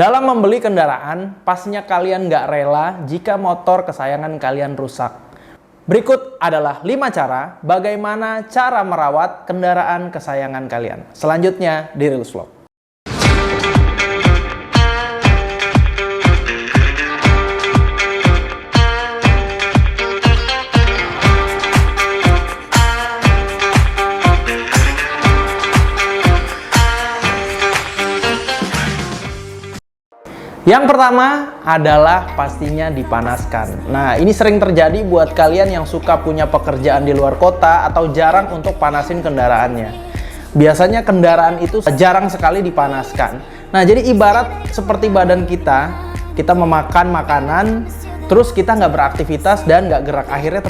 Dalam membeli kendaraan, pastinya kalian nggak rela jika motor kesayangan kalian rusak. Berikut adalah 5 cara bagaimana cara merawat kendaraan kesayangan kalian. Selanjutnya di Reels Vlog. Yang pertama adalah pastinya dipanaskan. Nah, ini sering terjadi buat kalian yang suka punya pekerjaan di luar kota atau jarang untuk panasin kendaraannya. Biasanya kendaraan itu jarang sekali dipanaskan. Nah, jadi ibarat seperti badan kita memakan makanan, terus kita nggak beraktivitas dan nggak gerak, akhirnya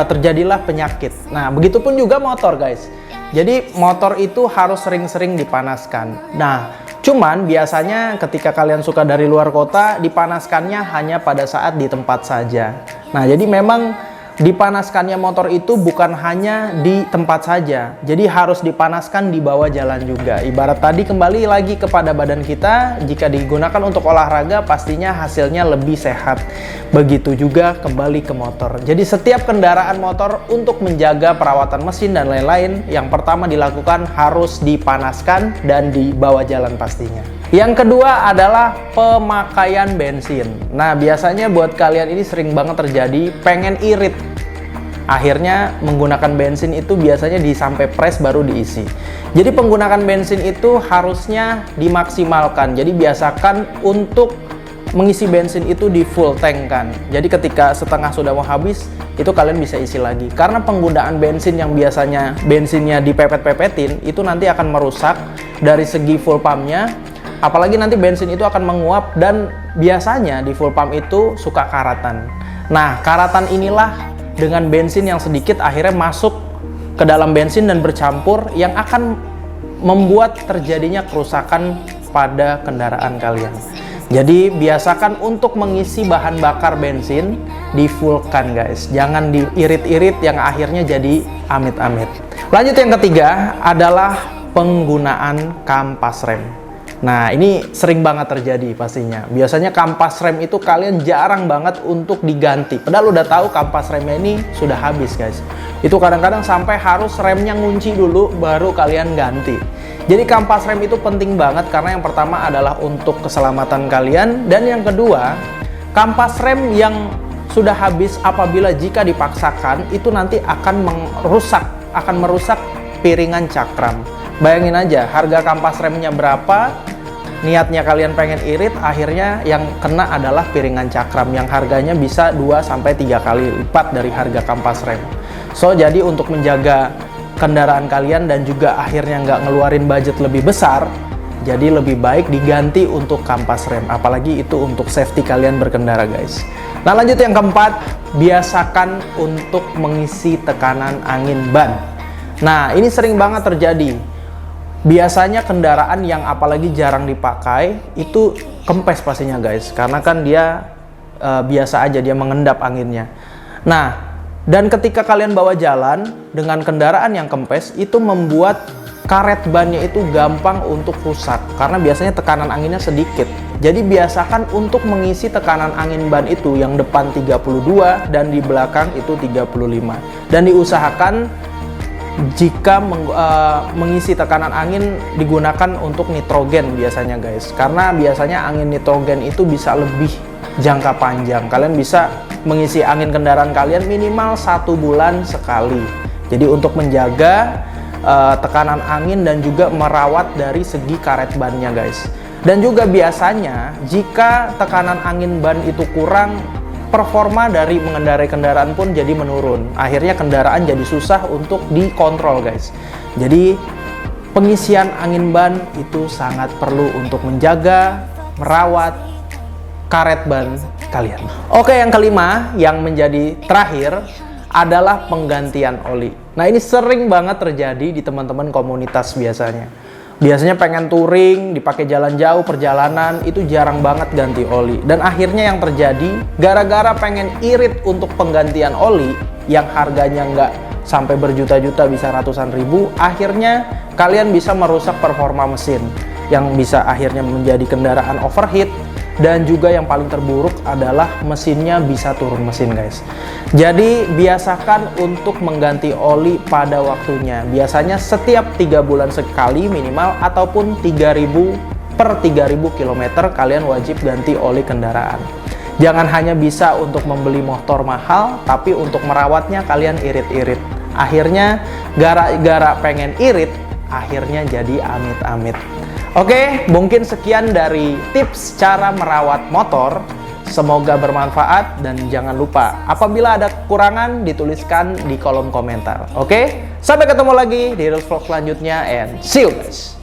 terjadilah penyakit. Nah, begitupun juga motor, guys. Jadi motor itu harus sering-sering dipanaskan. Nah, cuman biasanya ketika kalian suka dari luar kota, dipanaskannya hanya pada saat di tempat saja. Nah, jadi memang dipanaskannya motor itu bukan hanya di tempat saja. Jadi harus dipanaskan di bawah jalan juga. Ibarat tadi kembali lagi kepada badan kita, jika digunakan untuk olahraga pastinya hasilnya lebih sehat. Begitu juga kembali ke motor. Jadi setiap kendaraan motor untuk menjaga perawatan mesin dan lain-lain, yang pertama dilakukan harus dipanaskan dan di bawah jalan pastinya. Yang kedua adalah pemakaian bensin. Nah, biasanya buat kalian ini sering banget terjadi pengen irit. Akhirnya menggunakan bensin itu biasanya sampai pres baru diisi. Jadi penggunaan bensin itu harusnya dimaksimalkan. Jadi biasakan untuk mengisi bensin itu di full tank kan. Jadi ketika setengah sudah mau habis, itu kalian bisa isi lagi. Karena penggunaan bensin yang biasanya bensinnya dipepet-pepetin, itu nanti akan merusak dari segi full pumpnya. Apalagi nanti bensin itu akan menguap dan biasanya di full pump itu suka karatan. Nah, karatan inilah dengan bensin yang sedikit akhirnya masuk ke dalam bensin dan bercampur yang akan membuat terjadinya kerusakan pada kendaraan kalian. Jadi biasakan untuk mengisi bahan bakar bensin di fullkan, guys. Jangan diirit-irit yang akhirnya jadi amit-amit. Lanjut, yang ketiga adalah penggunaan kampas rem. Nah, ini sering banget terjadi pastinya. Biasanya kampas rem itu kalian jarang banget untuk diganti. Padahal udah tahu kampas remnya ini sudah habis, guys. Itu kadang-kadang sampai harus remnya ngunci dulu baru kalian ganti. Jadi kampas rem itu penting banget karena yang pertama adalah untuk keselamatan kalian. Dan yang kedua, kampas rem yang sudah habis apabila jika dipaksakan itu nanti akan merusak piringan cakram. Bayangin aja, harga kampas remnya berapa, niatnya kalian pengen irit, akhirnya yang kena adalah piringan cakram yang harganya bisa 2-3 kali lipat dari harga kampas rem. So, jadi untuk menjaga kendaraan kalian dan juga akhirnya nggak ngeluarin budget lebih besar, jadi lebih baik diganti untuk kampas rem. Apalagi itu untuk safety kalian berkendara, guys. Nah, lanjut yang keempat, biasakan untuk mengisi tekanan angin ban. Nah, ini sering banget terjadi. Biasanya kendaraan yang apalagi jarang dipakai itu kempes pastinya, guys, karena kan dia biasa aja dia mengendap anginnya. Nah, dan ketika kalian bawa jalan dengan kendaraan yang kempes itu membuat karet bannya itu gampang untuk rusak karena biasanya tekanan anginnya sedikit. Jadi biasakan untuk mengisi tekanan angin ban itu yang depan 32 dan di belakang itu 35. Dan diusahakan jika mengisi tekanan angin digunakan untuk nitrogen biasanya, guys, karena biasanya angin nitrogen itu bisa lebih jangka panjang. Kalian bisa mengisi angin kendaraan kalian minimal 1 bulan sekali. Jadi untuk menjaga tekanan angin dan juga merawat dari segi karet bannya, guys. Dan juga biasanya jika tekanan angin ban itu kurang, performa dari mengendarai kendaraan pun jadi menurun. Akhirnya kendaraan jadi susah untuk dikontrol, guys. Jadi pengisian angin ban itu sangat perlu untuk menjaga, merawat karet ban kalian. Oke, yang kelima yang menjadi terakhir adalah penggantian oli. Nah, ini sering banget terjadi di teman-teman komunitas biasanya. Biasanya pengen touring, dipakai jalan jauh, perjalanan, itu jarang banget ganti oli. Dan akhirnya yang terjadi, gara-gara pengen irit untuk penggantian oli, yang harganya nggak sampai berjuta-juta, bisa ratusan ribu, akhirnya kalian bisa merusak performa mesin. yang bisa akhirnya menjadi kendaraan overheat. Dan juga yang paling terburuk adalah mesinnya bisa turun mesin, guys. Jadi biasakan untuk mengganti oli pada waktunya. Biasanya setiap 3 bulan sekali minimal, ataupun 3.000 per 3.000 km kalian wajib ganti oli kendaraan. Jangan hanya bisa untuk membeli motor mahal, tapi untuk merawatnya kalian irit-irit. Akhirnya gara-gara pengen irit, akhirnya jadi amit-amit. Oke, mungkin sekian dari tips cara merawat motor. Semoga bermanfaat, dan jangan lupa apabila ada kekurangan dituliskan di kolom komentar. Oke, sampai ketemu lagi di Reels Vlog selanjutnya, and see you guys.